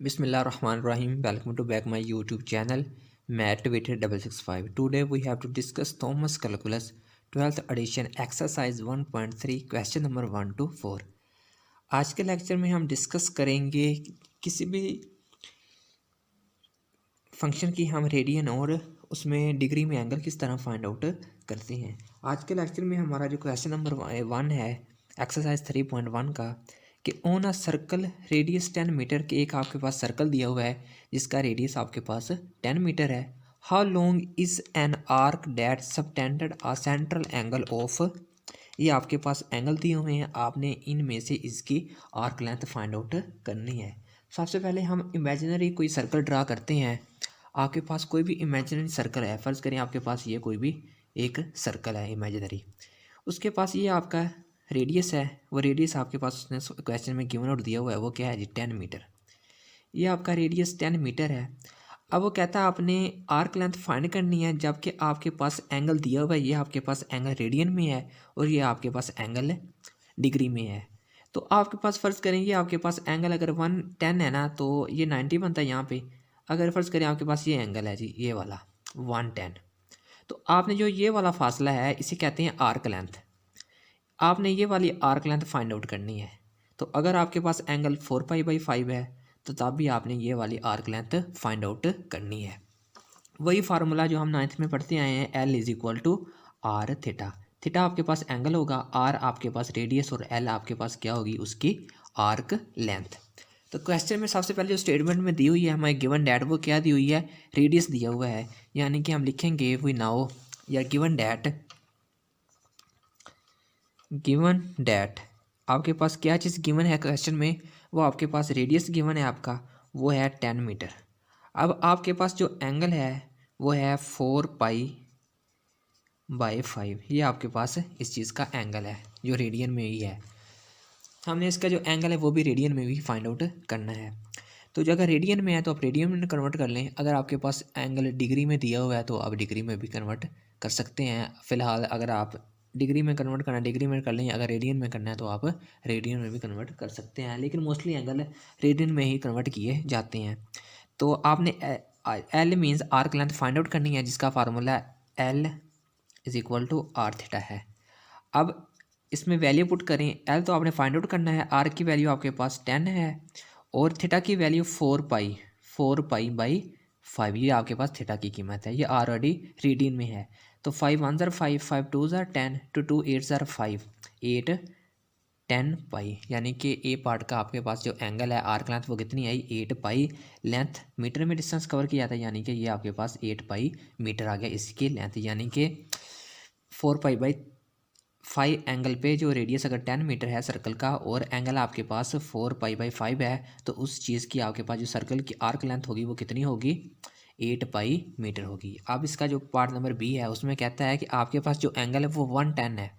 Bismillahirrahmanirrahim. Welcome to back my YouTube channel Math with 665. Today we have to discuss Thomas Calculus 12th edition exercise 1.3 question number 1 to 4. आज के lecture में हम discuss करेंगे किसी भी function की हम रेडियन और उसमें डिग्री में एंगल किस तरह फाइंड आउट करते हैं। आज के लेक्चर में हमारा जो क्वेश्चन नंबर 1 है एक्सरसाइज 3.1 का कि on a circle radius 10 metre के एक आपके पास सर्कल दिया हुआ है जिसका रेडियस आपके पास 10 मीटर है। How long is an arc that subtended a central angle of, ये आपके पास एंगल दिए हुए हैं, आपने इनमें से इसकी आर्क लेंथ फाइंड आउट करनी है। सबसे पहले हम इमेजिनरी कोई सर्कल ड्रा करते हैं। आपके पास कोई भी इमेजिनरी सर्कल है, फ़र्ज़ करें आपके पास ये कोई भी एक सर्कल है इमेजिनरी, उसके पास ये आपका रेडियस है, वो रेडियस आपके पास उसने क्वेश्चन में गिवन आउट दिया हुआ है, वो क्या है जी 10 मीटर। ये आपका रेडियस 10 मीटर है। अब वो कहता है आपने आर्क लेंथ फाइंड करनी है, जबकि आपके पास एंगल दिया हुआ है, ये आपके पास एंगल रेडियन में है और ये आपके पास एंगल डिग्री में है। तो आपके पास फ़र्ज़ करेंगे आपके पास एंगल अगर 110 है ना तो ये 90 बनता है यहाँ पे। अगर फ़र्ज़ करें आपके पास ये एंगल है जी ये वाला 110, तो आपने जो ये वाला फासला है इसे कहते हैं आर्क लेंथ। आपने ये वाली आर्क लेंथ फाइंड आउट करनी है। तो अगर आपके पास एंगल 4π/5 है तो तब भी आपने ये वाली आर्क लेंथ फाइंड आउट करनी है। वही फार्मूला जो हम 9th में पढ़ते आए हैं, L = R थीटा। थीटा आपके पास एंगल होगा, R आपके पास रेडियस और L आपके पास क्या होगी उसकी आर्क लेंथ। तो क्वेश्चन में सबसे पहले जो स्टेटमेंट में दी हुई है हमारे गिवन डैट, वो क्या दी हुई है, रेडियस दिया हुआ है, यानी कि हम लिखेंगे वी नाउ या गिवन डैट आपके पास क्या चीज़ गिवन है क्वेश्चन में, वो आपके पास रेडियस गिवन है आपका, वो है 10 मीटर। अब आपके पास जो एंगल है वो है 4π/5, ये आपके पास इस चीज़ का एंगल है जो रेडियन में ही है। हमने इसका जो एंगल है वो भी रेडियन में भी फाइंड आउट करना है। तो जो अगर रेडियन में है तो आप रेडियन में कन्वर्ट कर लें, अगर आपके पास एंगल डिग्री में दिया हुआ है तो आप डिग्री में भी कन्वर्ट कर सकते हैं। फ़िलहाल अगर आप डिग्री में कन्वर्ट करना है डिग्री में कर लें, अगर रेडियन में करना है तो आप रेडियन में भी कन्वर्ट कर सकते हैं, लेकिन मोस्टली एंगल रेडियन में ही कन्वर्ट किए जाते हैं। तो आपने L means arc length find out करनी है, जिसका फार्मूला L = R थीटा है। अब इसमें वैल्यू पुट करें, L तो आपने फाइंड आउट करना है, R की वैल्यू आपके पास 10 है और थीटा की वैल्यू 4π/5, ये आपके पास थीटा की कीमत है, ये ऑलरेडी रेडियन में है। तो 5 1 ज़र 5, 5 2 ज़र 10, 2 2 8 ज़र 5, 8 10π, यानी कि ए पार्ट का आपके पास जो एंगल है आर्क लेंथ वो कितनी आई 8π। लेंथ मीटर में डिस्टेंस कवर किया था, यानी कि ये आपके पास 8π मीटर आ गया इसकी लेंथ, यानी कि 4π/5 एंगल पे जो रेडियस अगर 10 मीटर है सर्कल का और एंगल आपके पास 4π/5 है तो उस चीज़ की आपके पास जो सर्कल की आर्क लेंथ होगी वो कितनी होगी 8π मीटर होगी। अब इसका जो पार्ट नंबर बी है उसमें कहता है कि आपके पास जो एंगल है वो 110 है।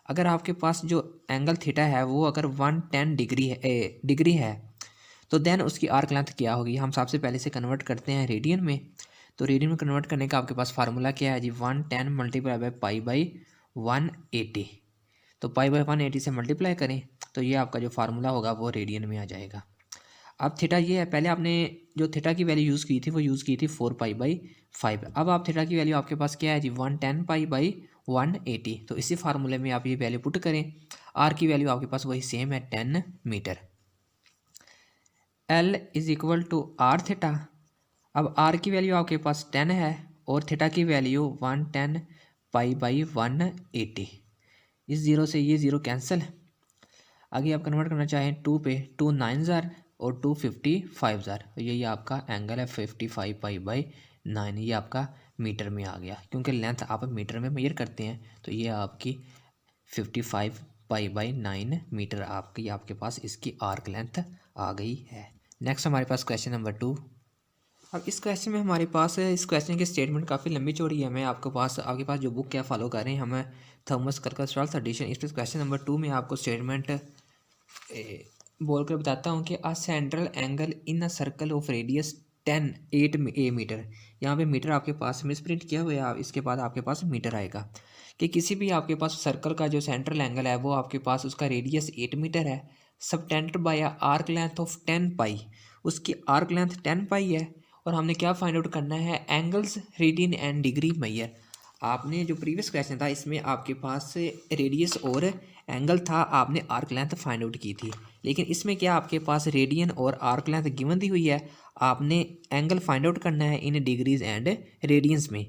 अगर आपके पास जो एंगल थीटा है वो अगर 110 डिग्री है तो देन उसकी आर्क लेंथ क्या होगी। हम सबसे पहले से कन्वर्ट करते हैं रेडियन में। तो रेडियन में कन्वर्ट करने का आपके पास फार्मूला क्या है जी 110 × π/180। तो π/180 से मल्टीप्लाई करें तो ये आपका जो फार्मूला होगा वो रेडियन में आ जाएगा। अब थीटा ये है, पहले आपने जो थीटा की वैल्यू यूज़ की थी वो यूज़ की थी 4π/5। अब आप थीटा की वैल्यू आपके पास क्या है जी 110π/180। तो इसी फार्मूले में आप ये वैल्यू पुट करें, आर की वैल्यू आपके पास वही सेम है 10 मीटर। L = R theta. अब आर की वैल्यू आपके पास 10 है और थीटा की वैल्यू 110π/180। इस ज़ीरो से ये ज़ीरो कैंसिल। आगे आप कन्वर्ट करना चाहें 2 पे, 2 9 ज़र और 2 55 ज़र, यही आपका एंगल है 55π/9, ये आपका मीटर में आ गया क्योंकि लेंथ आप मीटर में मेजर करते हैं। तो ये आपकी 55π/9 मीटर आपके पास इसकी आर्क लेंथ आ गई है। नेक्स्ट हमारे पास क्वेश्चन नंबर 2। अब इस क्वेश्चन में हमारे पास इस क्वेश्चन की स्टेटमेंट काफ़ी लंबी चौड़ी है। मैं आपके पास जो बुक क्या फॉलो कर रहे हैं हमें थॉमस कैलकुलस 12th एडिशन, इस पर क्वेश्चन नंबर 2 में आपको स्टेटमेंट बोल कर बताता हूँ कि a central angle in a circle of radius 8 metre. यहाँ पे मीटर आपके पास मिस प्रिंट किया हुआ है, इसके बाद आपके पास मीटर आएगा कि किसी भी आपके पास सर्कल का जो सेंट्रल एंगल है वो आपके पास उसका रेडियस 8 मीटर है, subtended bye arc length of 10 पाई। उसकी आर्क लेंथ 10 पाई है और हमने क्या फाइंड आउट करना है, angles radian and degree Maihar. आपने जो प्रीवियस क्वेश्चन था इसमें आपके पास रेडियस और एंगल था, आपने आर्क लेंथ फाइंड आउट की थी, लेकिन इसमें क्या आपके पास रेडियन और आर्क लेंथ गिवन दी हुई है, आपने एंगल फाइंड आउट करना है इन डिग्रीज एंड रेडियंस में।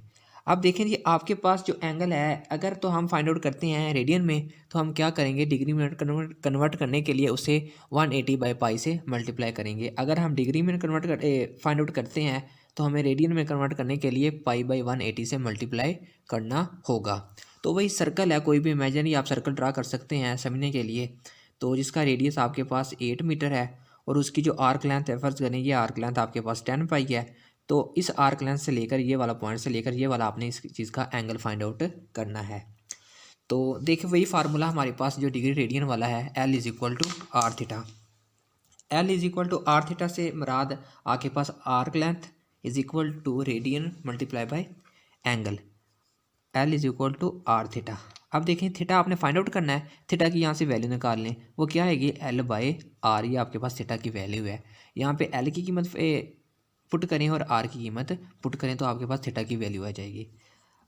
अब देखें जी आपके पास जो एंगल है अगर तो हम फाइंड आउट करते हैं रेडियन में तो हम क्या करेंगे, डिग्री में कन्वर्ट करने के लिए उसे 180/पाई से मल्टीप्लाई करेंगे। अगर हम डिग्री में फाइंड आउट करते हैं तो हमें रेडियन में कन्वर्ट करने के लिए पाई/180 से मल्टीप्लाई करना होगा। तो वही सर्कल है, कोई भी इमेजिनरी आप सर्कल ड्रा कर सकते हैं समझने के लिए, तो जिसका रेडियस आपके पास 8 मीटर है और उसकी जो आर्क लेंथ है, फर्ज करें ये आर्क लेंथ आपके पास 10 पाई है, तो इस आर्क लेंथ से लेकर ये वाला पॉइंट से लेकर ये वाला आपने इस चीज़ का एंगल फाइंड आउट करना है। तो देखिए वही फार्मूला हमारे पास जो डिग्री रेडियन वाला है, L is equal to R theta. L is equal to R theta से मुराद आपके पास arc length is equal to radian multiply by angle, L is equal to R theta. अब देखें थीटा आपने फाइंड आउट करना है, थीटा की यहाँ से वैल्यू निकाल लें, वो क्या आएगी L/r, ये आपके पास थीटा की वैल्यू है। यहाँ पे L की कीमत पुट करें और R की कीमत पुट करें तो आपके पास थीटा की वैल्यू आ जाएगी।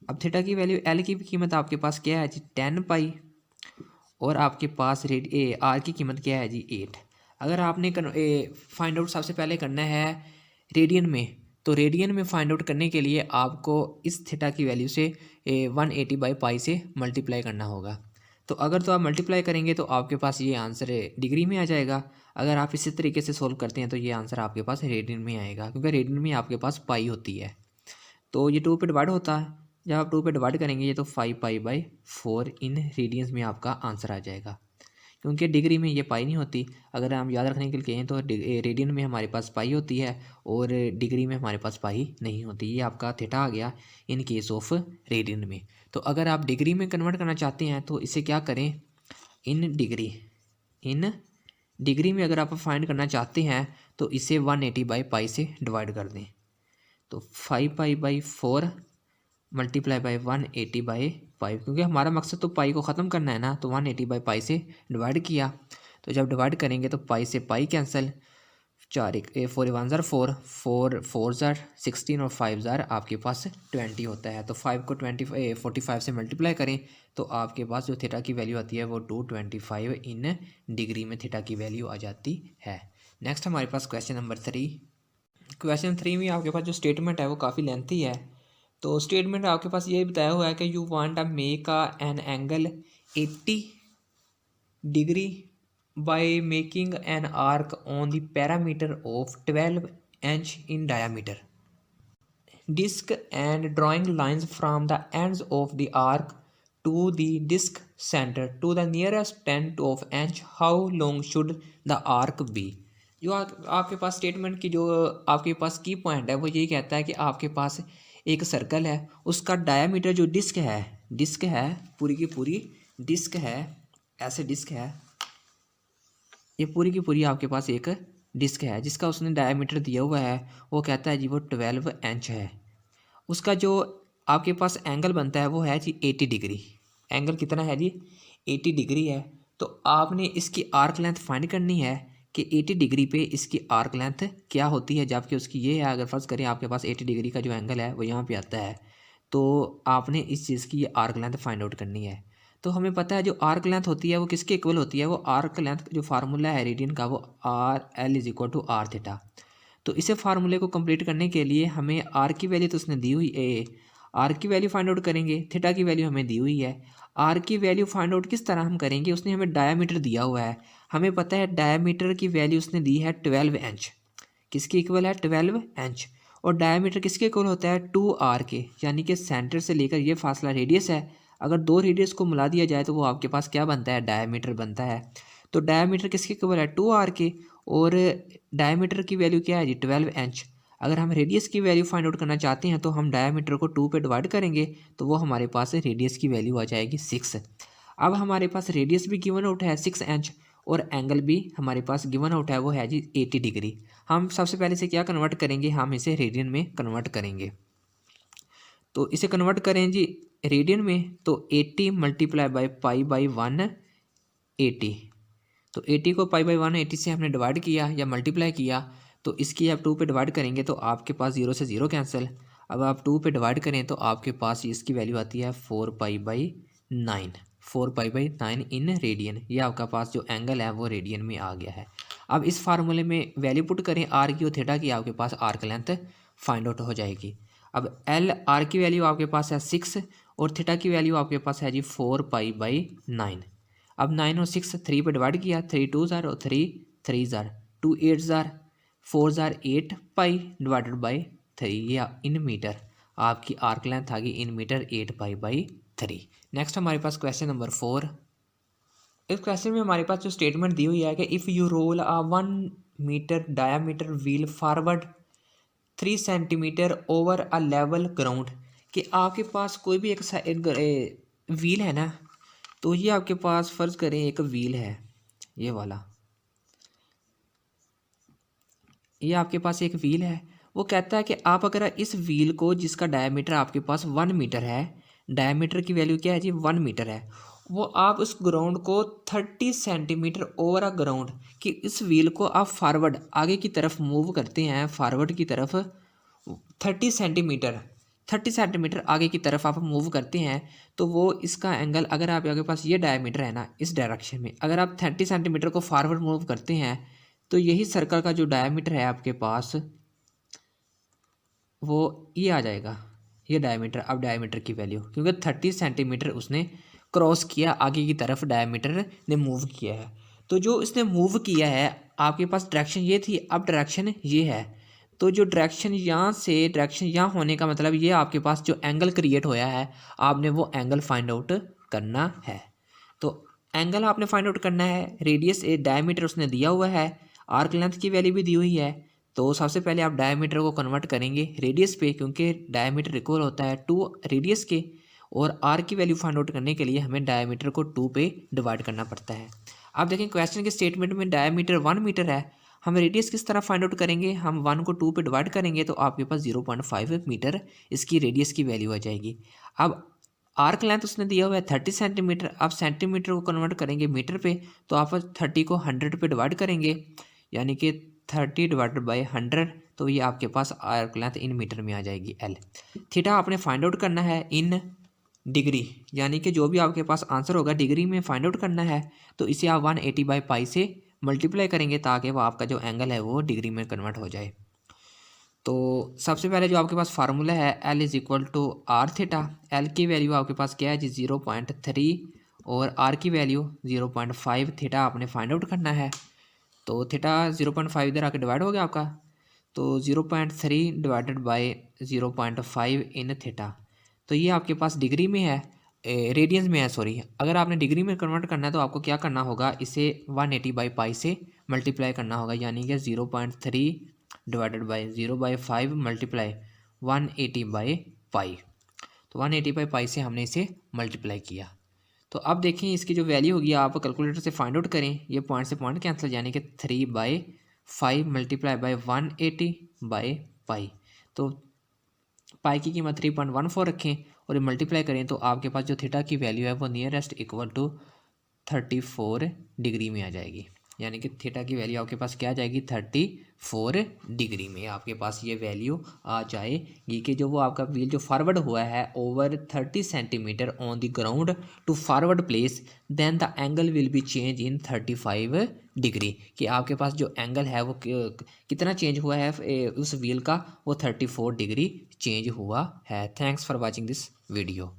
अब थीटा की वैल्यू L की कीमत आपके पास क्या है जी 10 पाई और आपके पास R की कीमत क्या है जी 8। अगर आपने फाइंड आउट सबसे पहले करना है रेडियन में, तो रेडियन में फाइंड आउट करने के लिए आपको इस थीटा की वैल्यू से 180/पाई से मल्टीप्लाई करना होगा। तो अगर तो आप मल्टीप्लाई करेंगे तो आपके पास ये आंसर डिग्री में आ जाएगा। अगर आप इसी तरीके से सोल्व करते हैं तो ये आंसर आपके पास रेडियन में आएगा, क्योंकि रेडियन में आपके पास पाई होती है। तो ये 2 पे डिवाइड होता है, जब आप 2 पे डिवाइड करेंगे ये तो 5 पाई/4 इन रेडियंस में आपका आंसर आ जाएगा, क्योंकि डिग्री में ये पाई नहीं होती। अगर हम याद रखने के लिए कहें तो रेडियन में हमारे पास पाई होती है और डिग्री में हमारे पास पाई नहीं होती। ये आपका थीटा आ गया इन केस ऑफ रेडियन में। तो अगर आप डिग्री में कन्वर्ट करना चाहते हैं तो इसे क्या करें, इन डिग्री में अगर आप फाइंड करना चाहते हैं तो इसे 180/पाई से डिवाइड कर दें। तो 5 पाई/4 मल्टीप्लाई बाई 180/5, क्योंकि हमारा मकसद तो पाई को ख़त्म करना है ना, तो 180/पाई से डिवाइड किया। तो जब डिवाइड करेंगे तो पाई से पाई कैंसिल, 4 1 ज़ार 4 4 ज़ार 16 और 5 ज़ार आपके पास 20 होता है। तो 5 को 45 से मल्टीप्लाई करें तो आपके पास जो थीटा की वैल्यू आती है वो 225 इन डिग्री में थीटा की वैल्यू आ जाती है। नेक्स्ट हमारे पास क्वेश्चन नंबर 3। क्वेश्चन 3 में आपके पास जो स्टेटमेंट है वो काफ़ी लेंथी है। तो स्टेटमेंट आपके पास ये बताया हुआ है कि you want to make an angle 80 degree by making an arc on the parameter of 12 inch in diameter disc and drawing lines from the ends of the arc to the disc centre to the nearest 10 of inch, how long should the arc be. जो आपके पास statement की जो आपके पास की point है वो यही कहता है कि आपके पास एक सर्कल है, उसका डायामीटर जो डिस्क है पूरी की पूरी डिस्क है, ऐसे डिस्क है, ये पूरी की पूरी आपके पास एक डिस्क है जिसका उसने डायामीटर दिया हुआ है, वो कहता है जी वो 12 इंच है। उसका जो आपके पास एंगल बनता है वो है जी 80 डिग्री। एंगल कितना है जी 80 डिग्री है। तो आपने इसकी आर्क लेंथ फाइंड करनी है कि 80 डिग्री पे इसकी आर्क लेंथ क्या होती है, जबकि उसकी ये है। अगर फर्ज करें आपके पास 80 डिग्री का जो एंगल है वो यहाँ पे आता है, तो आपने इस चीज़ की ये आर्क लेंथ फाइंड आउट करनी है। तो हमें पता है जो आर्क लेंथ होती है वो किसके इक्वल होती है, वो आर्क लेंथ जो फार्मूला है रेडियन का वो L is equal to R theta. तो इसे फार्मूले को कंप्लीट करने के लिए हमें आर की वैल्यू तो उसने दी हुई आर की वैल्यू फाइंड आउट करेंगे, थीटा की वैल्यू हमें दी हुई है। आर की वैल्यू फाइंड आउट किस तरह हम करेंगे, उसने हमें डायामीटर दिया हुआ है, हमें पता है डायामीटर की वैल्यू उसने दी है 12 इंच। किसके इक्वल है 12 इंच। और डायामीटर किसके इक्वल होता है 2r के, यानी कि सेंटर से लेकर ये फासला रेडियस है। अगर दो रेडियस को मिला दिया जाए तो वो आपके पास क्या बनता है, डायामीटर बनता है। तो डायामीटर किसके इक्वल है 2r के, और डायामीटर की वैल्यू क्या है जी 12 इंच। अगर हम रेडियस की वैल्यू फाइंड आउट करना चाहते हैं तो हम डायामीटर को 2 पे डिवाइड करेंगे तो वो हमारे पास रेडियस की वैल्यू आ जाएगी 6। अब हमारे पास रेडियस भी गिवन आउट है 6 इंच और एंगल भी हमारे पास गिवन आउट है वो है जी 80 डिग्री। हम सबसे पहले से क्या कन्वर्ट करेंगे, हम इसे रेडियन में कन्वर्ट करेंगे। तो इसे कन्वर्ट करें जी रेडियन में, तो 80 मल्टीप्लाई बाई पाई बाई 180। तो 80 को पाई बाई 180 से हमने डिवाइड किया या मल्टीप्लाई किया, तो इसकी आप 2 पे डिवाइड करेंगे तो आपके पास 0 से 0 कैंसिल। अब आप 2 पे डिवाइड करें तो आपके पास इसकी वैल्यू आती है 4 pi by 9, 4 pi by 9 in radian. ये आपका पास जो एंगल है वो रेडियन में आ गया है। अब इस फार्मूले में वैल्यू पुट करें आर की और थीटा की, आपके पास आर्क लेंथ फाइंड आउट हो जाएगी। अब एल आर की वैल्यू आपके पास है 6 और थीटा की वैल्यू आपके पास है जी 4 पाई बाई 9। अब 9 और 6 3 पे डिवाइड किया, 3 2 ज़ार और 3 3 ज़ार, 2 8 ज़ार, 4 ज़ार 8 पाई डिवाइडेड बाई 3 या इन मीटर। आपकी आर्क लेंथ आ गई in metre 8 pi by 3। Next हमारे पास क्वेश्चन नंबर 4। इस क्वेश्चन में हमारे पास जो स्टेटमेंट दी हुई है कि if you roll a 1 metre diameter wheel forward 3 centimetre over a level ground, कि आपके पास कोई भी एक व्हील है ना, तो ये आपके पास फ़र्ज़ करें एक व्हील है, ये वाला, ये आपके पास एक व्हील है। वो कहता है कि आप अगर इस व्हील को, जिसका डायमीटर आपके पास 1 मीटर है, डायमीटर की वैल्यू क्या है जी 1 मीटर है, वो आप उस ग्राउंड को 30 सेंटीमीटर ओवर अ ग्राउंड, कि इस व्हील को आप फॉरवर्ड आगे की तरफ मूव करते हैं, फॉरवर्ड की तरफ 30 सेंटीमीटर 30 सेंटीमीटर आगे की तरफ आप मूव करते हैं, तो वो इसका एंगल, अगर आपके पास ये डायमीटर है ना, इस डायरेक्शन में अगर आप 30 सेंटीमीटर को फॉरवर्ड मूव करते हैं, तो यही सर्कल का जो डायमीटर है आपके पास वो ये आ जाएगा, ये डायमीटर। अब डायमीटर की वैल्यू, क्योंकि 30 सेंटीमीटर उसने क्रॉस किया आगे की तरफ, डायमीटर ने मूव किया है, तो जो इसने मूव किया है आपके पास डायरेक्शन ये थी, अब डायरेक्शन ये है, तो जो डायरेक्शन यहाँ से डायरेक्शन यहाँ होने का मतलब ये आपके पास जो एंगल क्रिएट होया है, आपने वो एंगल फाइंड आउट करना है। तो एंगल आपने फाइंड आउट करना है, रेडियस डायमीटर उसने दिया हुआ है, आर्क लेंथ की वैल्यू भी दी हुई है। तो सबसे पहले आप डायमीटर को कन्वर्ट करेंगे रेडियस पे, क्योंकि डायमीटर इक्वल होता है 2 रेडियस के, और आर की वैल्यू फाइंड आउट करने के लिए हमें डायमीटर को 2 पे डिवाइड करना पड़ता है। आप देखें क्वेश्चन के स्टेटमेंट में डायमीटर 1 मीटर है, हम रेडियस किस तरह फाइंड आउट करेंगे, हम 1 को 2 पे डिवाइड करेंगे तो आपके पास 0.5 मीटर इसकी रेडियस की वैल्यू आ जाएगी। अब आर्क लेंथ उसने दिया हुआ है 30 सेंटीमीटर, आप सेंटीमीटर को कन्वर्ट करेंगे मीटर पे, तो आप 30 को 100 पे डिवाइड करेंगे, यानी कि 30 डिवाइडेड बाई 100, तो ये आपके पास आर्क लेंथ इन मीटर में आ जाएगी एल। थीटा आपने फाइंड आउट करना है इन डिग्री, यानी कि जो भी आपके पास आंसर होगा डिग्री में फाइंड आउट करना है, तो इसे आप 180 बाई पाई से मल्टीप्लाई करेंगे ताकि वो आपका जो एंगल है वो डिग्री में कन्वर्ट हो जाए। तो सबसे पहले जो आपके पास फार्मूला है L is equal to R theta, L की वैल्यू आपके पास क्या है जी 0.3 और आर की वैल्यू 0.5, थीटा आपने फाइंड आउट करना है। तो थीटा 0.5 इधर आके डिवाइड हो गया आपका, तो 0.3 डिवाइडेड बाई 0.5 इन थीटा, तो ये आपके पास डिग्री में है, रेडियंस में है सॉरी। अगर आपने डिग्री में कन्वर्ट करना है तो आपको क्या करना होगा, इसे 180 बाई पाई से मल्टीप्लाई करना होगा, यानी कि 0.3 divided by 0/5 multiply 180 by pi, तो 180 बाई पाई से हमने इसे मल्टीप्लाई किया। तो अब देखें इसकी जो वैल्यू होगी आप कैलकुलेटर से फाइंड आउट करें, ये पॉइंट से पॉइंट कैंसिल, यानी कि 3/5 मल्टीप्लाई बाई 180 बाई पाई, तो पाई की कीमत 3.14 रखें और ये मल्टीप्लाई करें, तो आपके पास जो थीटा की वैल्यू है वो नियरेस्ट इक्वल टू 34 डिग्री में आ जाएगी, यानी कि थीटा की वैल्यू आपके पास क्या आ जाएगी 34 डिग्री में आपके पास ये वैल्यू आ जाएगी, कि जो वो आपका व्हील जो फॉरवर्ड हुआ है over 30 centimetre on the ground to forward place, then the angle will be change in 35 degree, कि आपके पास जो एंगल है वो कितना चेंज हुआ है उस व्हील का, वो 34 डिग्री चेंज हुआ है। Thanks for watching this video.